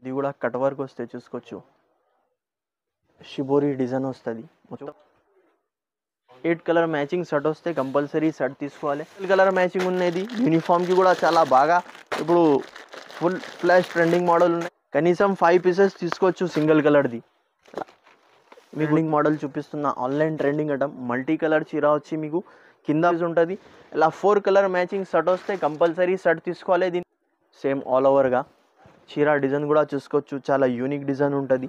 ఇది కూడా cut work వస్తే చూసుకోవచ్చు. షిబోరి డిజైన్ వస్తుంది. మొత్తం 8 కలర్ మ్యాచింగ్ షర్ట్ వస్తే కంపల్సరీ షర్ట్ తీసుకోవాలి. కలర్ మ్యాచింగ్ ఉన్నది. యూనిఫామ్కి కూడా చాలా బాగా ఇప్పుడు ఫుల్ ఫ్లాష్ ట్రెండింగ్ మోడల్ ఉన్నాయి. కనీసం 5 పీసెస్ తీసుకోవచ్చు సింగిల్ కలర్ది. మీకు మోడల్ చూపిస్తున్న ఆన్లైన్ ట్రెండింగ్ అటం మల్టీ కలర్ చీర వచ్చి మీకు కింద ఉంటుంది. ఇలా 4 కలర్ మ్యాచింగ్ షర్ట్ వస్తే కంపల్సరీ షర్ట్ తీసుకోవాలి. దీని సేమ్ ఆల్ ఓవర్గా చీర డిజైన్ కూడా చూసుకోవచ్చు. చాలా యూనిక్ డిజైన్ ఉంటుంది.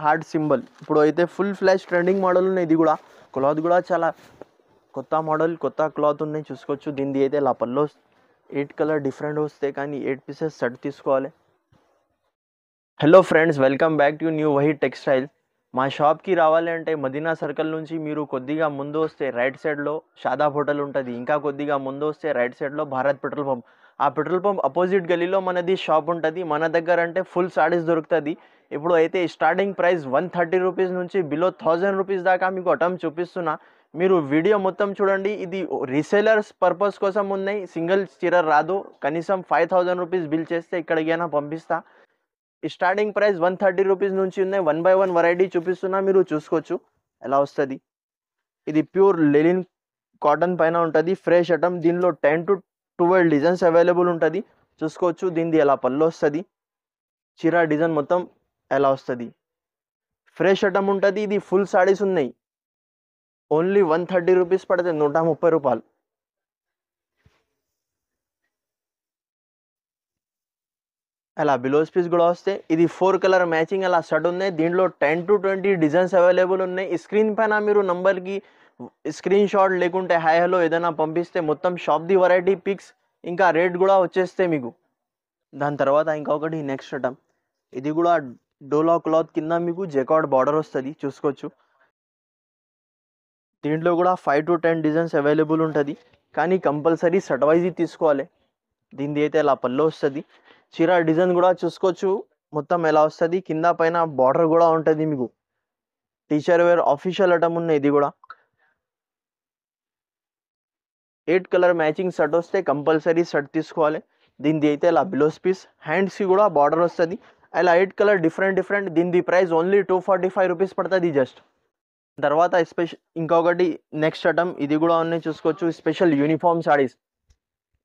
హార్ట్ సింబల్ ఇప్పుడు అయితే ఫుల్ ఫ్లాష్ ట్రెండింగ్ మోడల్ ఉన్నాయి. ఇది కూడా క్లాత్ కూడా చాలా కొత్త మోడల్, కొత్త క్లాత్ ఉన్నాయి చూసుకోవచ్చు. దీనిది అయితే ఇలా పల్లో 8 కలర్ డిఫరెంట్ వస్తే కానీ 8 పీసెస్ షర్ట్ తీసుకోవాలి. Hello friends, welcome back to new Waheed textile. మా షాప్కి రావాలి అంటే మదీనా సర్కిల్ నుంచి మీరు కొద్దిగా ముందు వస్తే రైట్ సైడ్లో షాదాబ్ హోటల్ ఉంటుంది. ఇంకా కొద్దిగా ముందు వస్తే రైట్ సైడ్లో భారత్ పెట్రోల్ పంప్. ఆ పెట్రోల్ పంప్ అపోజిట్ గలీలో మనది షాప్ ఉంటుంది. మన దగ్గర అంటే ఫుల్ సారీస్ దొరుకుతుంది. ఇప్పుడు అయితే స్టార్టింగ్ ప్రైస్ 130 రూపీస్ నుంచి బిలో 1000 రూపీస్ దాకా మీకు అటెంప్ట్ చూపిస్తున్నా. మీరు వీడియో మొత్తం చూడండి. ఇది రీసేలర్స్ పర్పస్ కోసం ఉన్నాయి. సింగిల్ చీర రాదు. కనీసం 5000 రూపీస్ బిల్ చేస్తే ఇక్కడికైనా పంపిస్తా. స్టార్టింగ్ ప్రైస్ 130 రూపీస్ నుంచి ఉన్నాయి. 1 by 1 వెరైటీ చూపిస్తున్నా, మీరు చూసుకోవచ్చు ఎలా వస్తుంది. ఇది ప్యూర్ లెనిన్ కాటన్ పైన ఉంటుంది. Fresh item. దీనిలో 10 to 12 డిజైన్స్ అవైలబుల్ ఉంటుంది చూసుకోవచ్చు. దీనిది ఎలా పళ్ళు వస్తుంది, చీర డిజైన్ మొత్తం ఎలా వస్తుంది. ఫ్రెష్ ఐటమ్ ఉంటుంది. ఇది ఫుల్ సారీస్ ఉన్నాయి. ఓన్లీ 130 రూపీస్ పడుతుంది, 130 రూపాయలు. అలా బిలోస్ పీస్ కూడా వస్తే ఇది 4 కలర్ మ్యాచింగ్ అలా షర్ట్ ఉన్నాయి. దీంట్లో 10 to 20 డిజైన్స్ అవైలబుల్ ఉన్నాయి. ఈ స్క్రీన్ పైన మీరు నంబర్కి స్క్రీన్ షాట్ లేకుంటే హాయ్ హలో ఏదైనా పంపిస్తే మొత్తం షాప్ది వెరైటీ పిక్స్ ఇంకా రేట్ కూడా వచ్చేస్తే మీకు. దాని తర్వాత ఇంకొకటి నెక్స్ట్ ఐటమ్. ఇది కూడా డోలా క్లాత్ కింద మీకు జెకార్డ్ బార్డర్ వస్తుంది చూసుకోవచ్చు. దీంట్లో కూడా 5 to 10 డిజైన్స్ అవైలబుల్ ఉంటుంది. కానీ కంపల్సరీ షర్ట్ వైజ్ తీసుకోవాలి. దీనిది అయితే ఇలా పళ్ళు వస్తుంది. చీర డిజైన్ కూడా చూసుకోవచ్చు మొత్తం ఎలా వస్తుంది. కింద పైన బార్డర్ కూడా ఉంటుంది. మీకు టీచర్ వేర్ ఆఫీషియల్ ఐటమ్ ఉన్నాయి. ఇది కూడా 8 కలర్ మ్యాచింగ్ షర్ట్ వస్తే కంపల్సరీ షర్ట్ తీసుకోవాలి. దీనిది అయితే ఇలా బిలోస్ పీస్. హ్యాండ్స్కి కూడా బార్డర్ వస్తుంది. అలా 8 కలర్ డిఫరెంట్. దీనిది ప్రైస్ ఓన్లీ 245 రూపీస్ పడుతుంది జస్ట్. తర్వాత ఇంకొకటి నెక్స్ట్ ఐటమ్. ఇది కూడా ఉన్నాయి చూసుకోవచ్చు. Special uniform saris.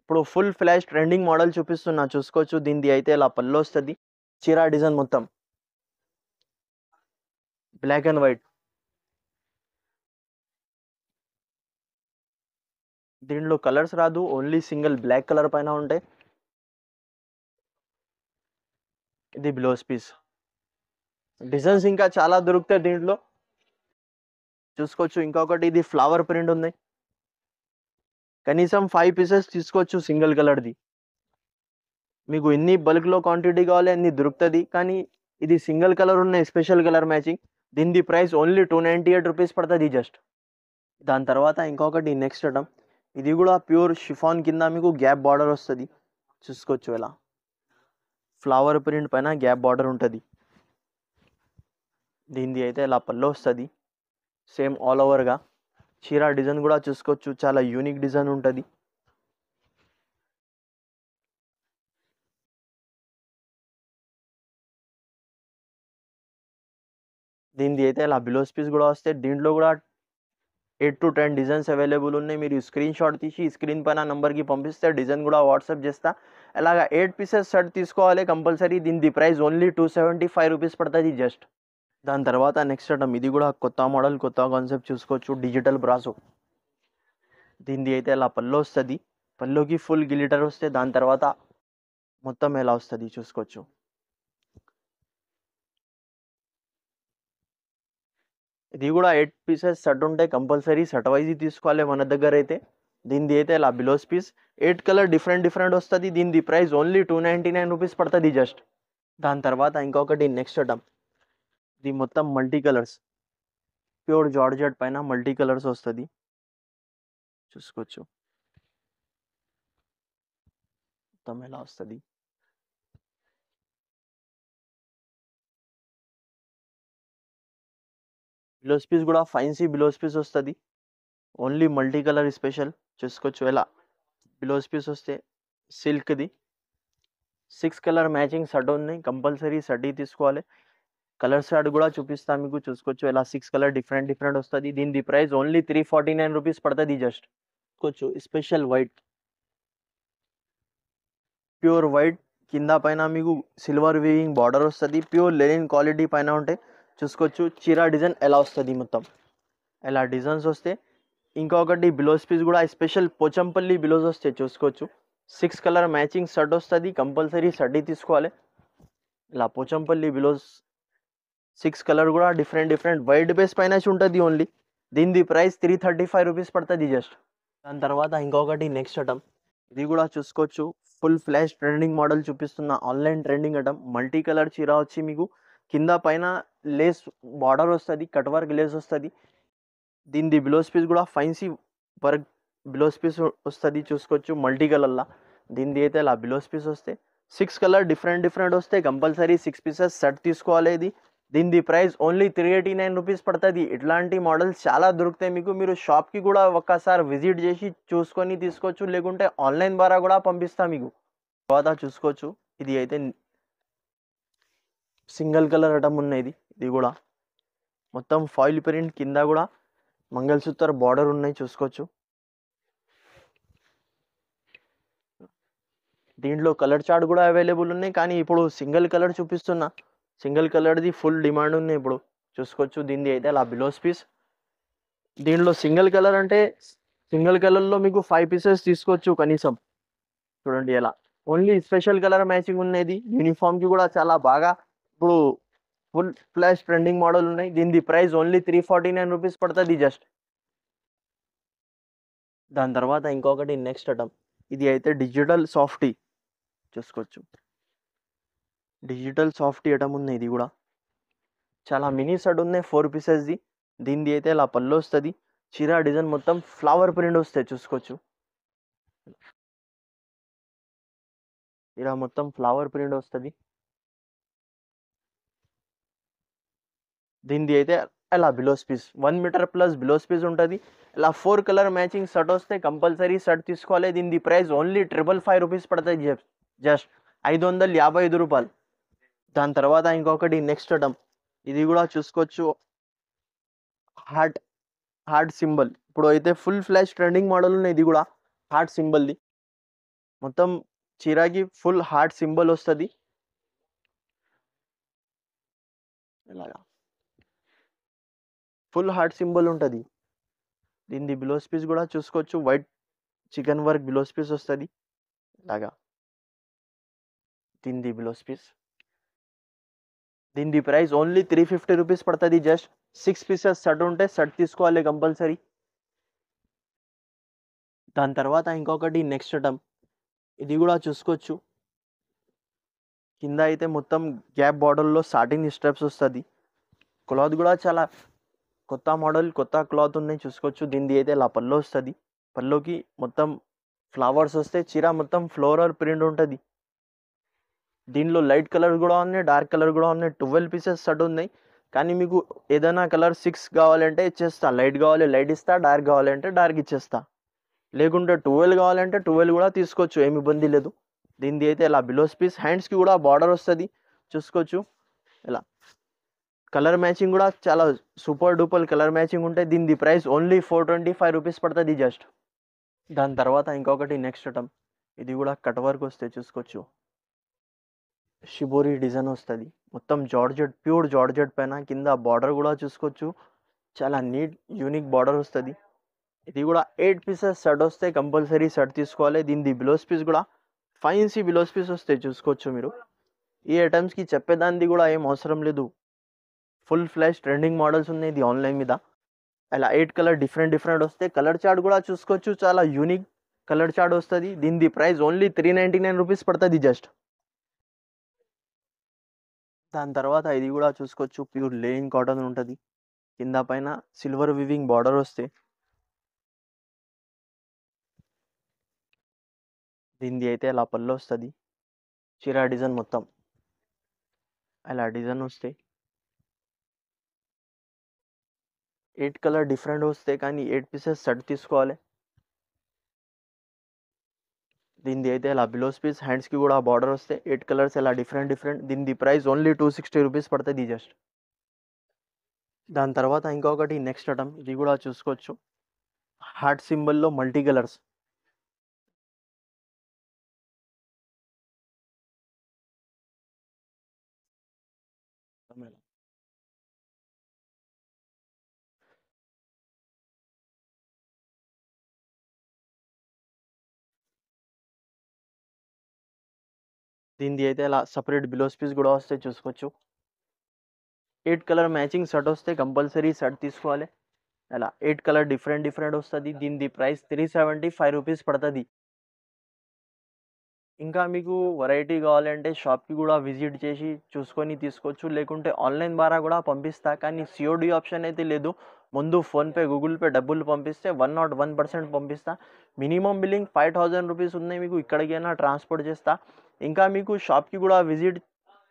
ఇప్పుడు ఫుల్ ఫ్లాష్ ట్రెండింగ్ మోడల్ చూపిస్తున్నా చూసుకోవచ్చు. దీనిది అయితే ఇలా పళ్ళు వస్తుంది. చీర డిజైన్ మొత్తం బ్లాక్ అండ్ వైట్. దీంట్లో కలర్స్ రాదు, ఓన్లీ సింగిల్ బ్లాక్ కలర్ పైన ఉంటాయి. ఇది బ్లౌజ్ పీస్. డిజైన్స్ ఇంకా చాలా దొరుకుతాయి దీంట్లో చూసుకోవచ్చు. ఇంకొకటి ఇది ఫ్లవర్ ప్రింట్ ఉంది. కనీసం 5 పీసెస్ తీసుకోవచ్చు సింగిల్ కలర్ది. మీకు ఎన్ని బల్క్లో క్వాంటిటీ కావాలి అన్ని దొరుకుతుంది. కానీ ఇది సింగిల్ కలర్ ఉన్నాయి, స్పెషల్ కలర్ మ్యాచింగ్. దీనిది ప్రైస్ ఓన్లీ 298 రూపీస్ పడుతుంది జస్ట్. దాని తర్వాత ఇంకొకటి నెక్స్ట్ ఐటమ్. ఇది కూడా ప్యూర్ షిఫాన్ కింద మీకు గ్యాప్ బార్డర్ వస్తుంది చూసుకోవచ్చు. ఇలా ఫ్లవర్ ప్రింట్ పైన గ్యాప్ బార్డర్ ఉంటుంది. దీనిది అయితే ఇలా పళ్ళు వస్తుంది. సేమ్ ఆల్ ఓవర్గా చీర డిజైన్ కూడా చూసుకోవచ్చు. చాలా యూనిక్ డిజైన్ ఉంటుంది. దీనిది అయితే ఇలా బిలోస్ పీస్ కూడా వస్తే దీంట్లో కూడా 8 to 10 డిజైన్స్ అవైలబుల్ ఉన్నాయి. మీరు స్క్రీన్ షాట్ తీసి స్క్రీన్ పైన నంబర్కి పంపిస్తే డిజైన్ కూడా వాట్సాప్ చేస్తా. అలాగా 8 పీసెస్ షర్ట్ తీసుకోవాలి కంపల్సరీ. దీనిది ప్రైస్ ఓన్లీ 275 రూపీస్ పడుతుంది జస్ట్. దాని తర్వాత నెక్స్ట్ ఐటమ్. ఇది కూడా కొత్త మోడల్, కొత్త కాన్సెప్ట్ చూసుకోవచ్చు. Digital brasso. దీనిది అయితే ఇలా పళ్ళు వస్తుంది. పళ్ళుకి ఫుల్ గ్లిటర్ వస్తే దాని తర్వాత మొత్తం ఎలా వస్తుంది చూసుకోవచ్చు. ఇది కూడా 8 పీసెస్ షర్ట్ ఉంటాయి. కంపల్సరీ షర్ట్ వైజ్ తీసుకోవాలి మన దగ్గర అయితే. దీనిది అయితే ఇలా బిలోస్ పీస్. 8 కలర్ డిఫరెంట్ వస్తుంది. దీనిది ప్రైస్ ఓన్లీ 299 రూపీస్ పడుతుంది జస్ట్. దాని తర్వాత ఇంకొకటి నెక్స్ట్ ఐటమ్. ఇది మొత్తం మల్టీ కలర్స్. ప్యూర్ జార్జెట్ పైన మల్టీ కలర్స్ వస్తుంది చూసుకోవచ్చు. మొత్తం ఎలా వస్తుంది. బిలోస్ పీస్ కూడా ఫైన్సీ బిలోస్ పీస్ వస్తుంది. ఓన్లీ మల్టీ కలర్ స్పెషల్ చూసుకోవచ్చు. ఎలా బిలోస్ పీస్ వస్తే సిల్క్ది 6 కలర్ మ్యాచింగ్ షర్ట్ ఉన్నాయి, కంపల్సరీ షర్ట్ తీసుకోవాలి. కలర్ షర్ట్ కూడా చూపిస్తా మీకు, చూసుకోవచ్చు. ఇలా 6 కలర్ డిఫరెంట్ వస్తుంది. దీని ప్రైస్ ఓన్లీ 349 రూపీస్ పడుతుంది. జస్ట్ చూసుకోవచ్చు. స్పెషల్ వైట్, ప్యూర్ వైట్, కింద పైన మీకు సిల్వర్ వీవింగ్ బార్డర్ వస్తుంది. ప్యూర్ లెనిన్ క్వాలిటీ పైన ఉంటే చూసుకోవచ్చు. చీరా డిజైన్ ఎలా వస్తుంది, మొత్తం ఎలా డిజైన్స్ వస్తే. ఇంకొకటి బ్లౌజ్ పీస్ కూడా స్పెషల్ పోచంపల్లి బ్లౌజ్ వస్తాయి, చూసుకోవచ్చు. 6 కలర్ మ్యాచింగ్ షర్ట్ వస్తుంది, కంపల్సరీ షర్ట్ తీసుకోవాలి. ఇలా పోచంపల్లి బ్లౌజ్ 6 కలర్ కూడా డిఫరెంట్ వైట్ బేస్ పైన ఉంటుంది ఓన్లీ. దీని ప్రైస్ 335 రూపీస్ పడుతుంది జస్ట్. దాని తర్వాత ఇంకొకటి నెక్స్ట్ ఐటమ్, ఇది కూడా చూసుకోవచ్చు. ఫుల్ ఫ్లాష్ ట్రెండింగ్ మోడల్ చూపిస్తున్న, online trending item. Multi colour చీర వచ్చి మీకు కింద పైన లేస్ బార్డర్ వస్తుంది, కట్ వర్క్ లేస్ వస్తుంది. దీని బ్లౌజ్ పీస్ కూడా ఫైన్సీ వర్క్ బ్లౌజ్ పీస్ వస్తుంది, చూసుకోవచ్చు. మల్టీ కలర్లా దీనిది అయితే ఇలా బ్లౌజ్ పీస్ వస్తే 6 కలర్ డిఫరెంట్ వస్తాయి. కంపల్సరీ 6 పీసెస్ సెట్ తీసుకోవాలి. ఇది దీని ప్రైస్ ఓన్లీ 389 రూపీస్ పడుతుంది. ఇట్లాంటి మోడల్స్ చాలా దొరుకుతాయి మీకు. మీరు షాప్కి కూడా ఒక్కసారి విజిట్ చేసి చూసుకొని తీసుకోవచ్చు, లేకుంటే ఆన్లైన్ ద్వారా కూడా పంపిస్తా మీకు. తర్వాత చూసుకోవచ్చు. ఇది అయితే సింగిల్ కలర్ ఐటమ్ ఉన్నది. ఇది కూడా మొత్తం ఫాయిల్ ప్రింట్, కింద కూడా మంగళసూత్ర బార్డర్ ఉన్నాయి, చూసుకోవచ్చు. దీంట్లో కలర్ చార్ట్ కూడా అవైలబుల్ ఉన్నాయి, కానీ ఇప్పుడు సింగిల్ కలర్ చూపిస్తున్నా. సింగిల్ కలర్ది ఫుల్ డిమాండ్ ఉంది ఇప్పుడు, చూసుకోవచ్చు. దీనిది అయితే అలా బ్లౌజ్ పీస్. దీంట్లో సింగిల్ కలర్ అంటే సింగిల్ కలర్లో మీకు 5 పీసెస్ తీసుకోవచ్చు కనీసం. చూడండి ఎలా ఓన్లీ స్పెషల్ కలర్ మ్యాచింగ్ ఉన్నది. యూనిఫామ్కి కూడా చాలా బాగా ఇప్పుడు ఫుల్ ఫ్లాష్ ట్రెండింగ్ మోడల్ ఉన్నాయి. దీని ప్రైస్ ఓన్లీ 349 రూపీస్ పడుతుంది జస్ట్. దాని తర్వాత ఇంకొకటి నెక్స్ట్ ఐటమ్, ఇది అయితే డిజిటల్ సాఫ్టీ, చూసుకోవచ్చు. డిజిటల్ సాఫ్టీ ఐటమ్ ఉంది. ఇది కూడా చాలా మినీ సెట్ ఉన్నాయి, 4 పీసెస్ది. దీనిది అయితే ఇలా పళ్ళు వస్తుంది. చీరా డిజైన్ మొత్తం ఫ్లవర్ ప్రింట్ వస్తాయి, చూసుకోవచ్చు. ఇలా మొత్తం ఫ్లవర్ ప్రింట్ వస్తుంది. దీనిది అయితే ఇలా blouse piece 1 metre plus blouse piece ఉంటుంది. ఇలా 4 కలర్ మ్యాచింగ్ షర్ట్ వస్తే కంపల్సరీ షర్ట్ తీసుకోవాలి. దీని ప్రైస్ ఓన్లీ 555 రూపీస్ పడుతుంది జస్ట్, 555 రూపాయలు. దాని తర్వాత ఇంకొకటి నెక్స్ట్ ఐటమ్, ఇది కూడా చూసుకోవచ్చు. హార్ట్ సింబల్ ఇప్పుడు అయితే ఫుల్ ఫ్లాష్ ట్రెండింగ్ మోడల్ ఉన్నాయి. ఇది కూడా హార్ట్ సింబల్ది, మొత్తం చీరాకి ఫుల్ హార్ట్ సింబల్ వస్తుంది. ఇలాగా ఫుల్ హార్ట్ సింబల్ ఉంటుంది. దీని బ్లౌజ్ పీస్ కూడా చూసుకోవచ్చు. White chikan work blouse piece వస్తుంది ఇలాగా. దీని బ్లౌజ్ పీస్. దీని ప్రైస్ ఓన్లీ 350 రూపీస్ పడుతుంది జస్ట్. 6 పీసెస్ షర్ట్ ఉంటే షర్ట్ తీసుకోవాలి కంపల్సరీ. దాని తర్వాత ఇంకొకటి నెక్స్ట్ ఐటమ్, ఇది కూడా చూసుకోవచ్చు. కింద అయితే మొత్తం గ్యాప్ బార్డర్లో సాటిన్ స్ట్రెప్స్ వస్తుంది. క్లాత్ కూడా చాలా కొత్త మోడల్, కొత్త క్లాత్ ఉన్నాయి, చూసుకోవచ్చు. దీనిది అయితే ఇలా పళ్ళు వస్తుంది. పళ్ళుకి మొత్తం ఫ్లవర్స్ వస్తే చీర మొత్తం ఫ్లోరల్ ప్రింట్ ఉంటుంది. దీనిలో లైట్ కలర్ కూడా ఉన్నాయి, డార్క్ కలర్ కూడా ఉన్నాయి. 12 పీసెస్ షర్ట్ ఉన్నాయి, కానీ మీకు ఏదైనా కలర్ 6 కావాలంటే ఇచ్చేస్తా. లైట్ కావాలి లైట్ ఇస్తా, డార్క్ కావాలంటే డార్క్ ఇచ్చేస్తా. లేకుంటే 12 కావాలంటే 12 కూడా తీసుకోవచ్చు, ఏమి ఇబ్బంది లేదు. దీనిది అయితే ఇలా బ్లౌజ్ పీస్. హ్యాండ్స్కి కూడా బార్డర్ వస్తుంది, చూసుకోవచ్చు. ఇలా కలర్ మ్యాచింగ్ కూడా చాలా సూపర్ డూపర్ కలర్ మ్యాచింగ్ ఉంటాయి. దీని ప్రైస్ ఓన్లీ 425 రూపీస్ పడుతుంది జస్ట్. దాని తర్వాత ఇంకొకటి నెక్స్ట్ ఐటమ్, ఇది కూడా కట్ వర్క్ వస్తే చూసుకోవచ్చు. షిబోరి డిజైన్ వస్తుంది, మొత్తం జార్జెట్, ప్యూర్ జార్జెట్ పైన కింద బార్డర్ కూడా చూసుకోవచ్చు. చాలా నీట్ యూనిక్ బార్డర్ వస్తుంది. ఇది కూడా 8 పీసెస్ షర్ట్ వస్తే కంపల్సరీ షర్ట్ తీసుకోవాలి. దీని బ్లౌజ్ పీస్ కూడా ఫైన్సీ బ్లౌజ్ పీస్ వస్తాయి, చూసుకోవచ్చు మీరు. ఈ ఐటమ్స్కి చెప్పేదానికి కూడా ఏం అవసరం లేదు. ఫుల్ ఫ్లాష్ ట్రెండింగ్ మోడల్స్ ఉన్నాయి ఇది ఆన్లైన్ మీద. అలా 8 కలర్ డిఫరెంట్ వస్తే. కలర్ చార్ట్ కూడా చూసుకోవచ్చు, చాలా యూనిక్ కలర్ చార్ట్ వస్తుంది. దీని ప్రైస్ ఓన్లీ 399 రూపీస్ పడుతుంది జస్ట్. దాని తర్వాత ఇది కూడా చూసుకోవచ్చు. ప్యూర్ లెనిన్ కాటన్ ఉంటుంది, కింద పైన సిల్వర్ వివింగ్ బార్డర్ వస్తే. దీనిది అయితే అలా పళ్ళు వస్తుంది. చీరా డిజైన్ మొత్తం అలా డిజైన్ వస్తాయి. 8 కలర్ డిఫరెంట్ వస్తాయి, కానీ 8 పీసెస్ షర్ట్ తీసుకోవాలి. దీనిది అయితే ఇలా బిలోస్ పీస్ హ్యాండ్స్కి కూడా బార్డర్ వస్తాయి 8 కలర్స్ ఇలా డిఫరెంట్ దీని ప్రైస్ ఓన్లీ 260 రూపీస్ పడుతుంది జస్ట్. దాని తర్వాత ఇంకొకటి నెక్స్ట్ ఐటమ్ ఇది కూడా చూసుకోవచ్చు హార్ట్ సింబల్లో మల్టీ కలర్స్. దీనిది అయితే ఇలా సపరేట్ బిలోస్ పీస్ కూడా వస్తాయి చూసుకోవచ్చు. 8 కలర్ మ్యాచింగ్ షర్ట్ వస్తే కంపల్సరీ షర్ట్ తీసుకోవాలి. అలా 8 కలర్ డిఫరెంట్ వస్తుంది. దీనిది ప్రైస్ 375 రూపీస్ పడుతుంది. ఇంకా మీకు వెరైటీ కావాలంటే షాప్కి కూడా విజిట్ చేసి చూసుకొని తీసుకోవచ్చు, లేకుంటే ఆన్లైన్ ద్వారా కూడా పంపిస్తా. కానీ సిఓడి ఆప్షన్ అయితే లేదు. ముందు ఫోన్పే గూగుల్ పే డబ్బులు పంపిస్తే 101% పంపిస్తా. మినిమం బిల్లింగ్ 5000 రూపీస్ ఉన్నాయి, మీకు ఇక్కడికైనా ట్రాన్స్పోర్ట్ చేస్తా. ఇంకా మీకు షాప్కి కూడా విజిట్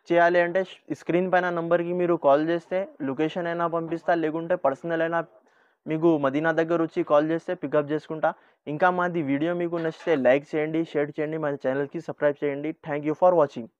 చేయాలి అంటే స్క్రీన్ పైన నెంబర్కి మీరు కాల్ చేస్తే లొకేషన్ అయినా పంపిస్తా, లేకుంటే పర్సనల్ అయినా మీకు మదీనా దగ్గర వచ్చి కాల్ చేస్తే పికప్ చేసుకుంటా. ఇంకా మాది వీడియో మీకు నచ్చితే లైక్ చేయండి, షేర్ చేయండి, మా ఛానల్కి సబ్స్క్రైబ్ చేయండి. Thank you for watching.